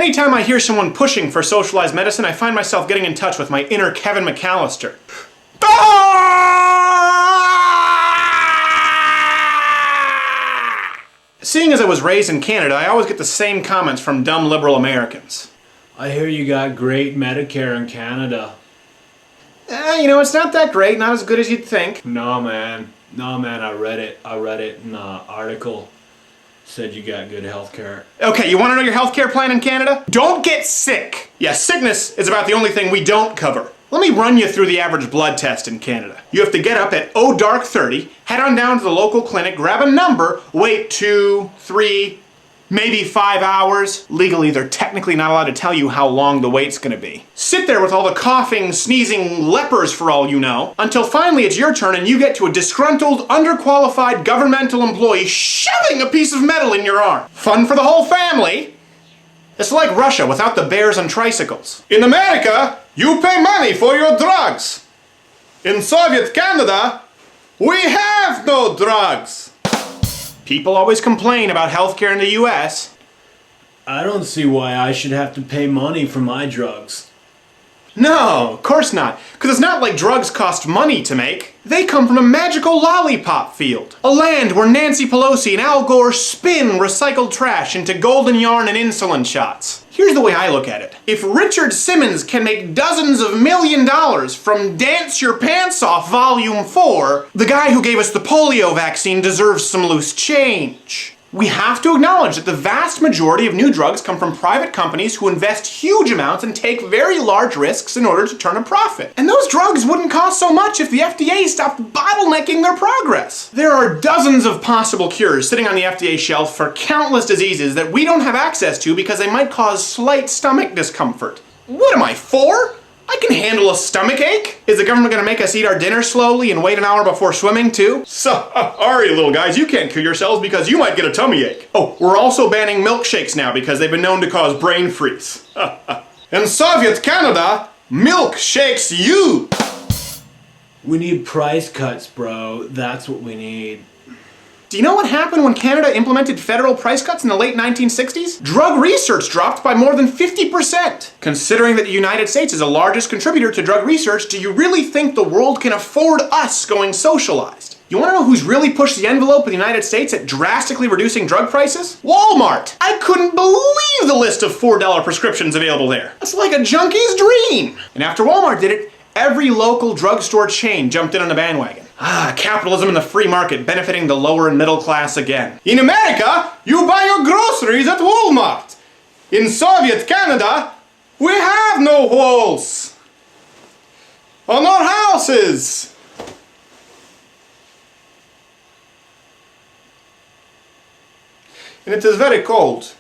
Anytime I hear someone pushing for socialized medicine, I find myself getting in touch with my inner Kevin McAllister. Seeing as I was raised in Canada, I always get the same comments from dumb liberal Americans. I hear you got great Medicare in Canada. It's not that great, not as good as you'd think. No man, I read it in an article. Said you got good healthcare. Okay, you want to know your healthcare plan in Canada? Don't get sick! Yeah, sickness is about the only thing we don't cover. Let me run you through the average blood test in Canada. You have to get up at dark 30, head on down to the local clinic, grab a number, wait 2, 3, maybe 5 hours. Legally, they're technically not allowed to tell you how long the wait's gonna be. Sit there with all the coughing, sneezing lepers for all you know, until finally it's your turn and you get to a disgruntled, underqualified governmental employee shoving a piece of metal in your arm. Fun for the whole family. It's like Russia without the bears on tricycles. In America, you pay money for your drugs. In Soviet Canada, we have no drugs. People always complain about healthcare in the US. I don't see why I should have to pay money for my drugs. No, of course not. Because it's not like drugs cost money to make. They come from a magical lollipop field. A land where Nancy Pelosi and Al Gore spin recycled trash into golden yarn and insulin shots. Here's the way I look at it. If Richard Simmons can make dozens of $1 million from Dance Your Pants Off Volume 4, the guy who gave us the polio vaccine deserves some loose change. We have to acknowledge that the vast majority of new drugs come from private companies who invest huge amounts and take very large risks in order to turn a profit. And those drugs wouldn't cost so much if the FDA stopped bottlenecking their progress. There are dozens of possible cures sitting on the FDA shelf for countless diseases that we don't have access to because they might cause slight stomach discomfort. What am I, 4? I can handle a stomach ache. Is the government gonna make us eat our dinner slowly and wait an hour before swimming too? Sorry, little guys, you can't cure yourselves because you might get a tummy ache. Oh, we're also banning milkshakes now because they've been known to cause brain freeze. In Soviet Canada, milk shakes you. We need price cuts, bro. That's what we need. Do you know what happened when Canada implemented federal price cuts in the late 1960s? Drug research dropped by more than 50%. Considering that the United States is the largest contributor to drug research, do you really think the world can afford us going socialized? You want to know who's really pushed the envelope in the United States at drastically reducing drug prices? Walmart! I couldn't believe the list of $4 prescriptions available there. That's like a junkie's dream! And after Walmart did it, every local drugstore chain jumped in on the bandwagon. Capitalism and the free market benefiting the lower and middle class again. In America, you buy your groceries at Walmart. In Soviet Canada, we have no walls on our houses. And it is very cold.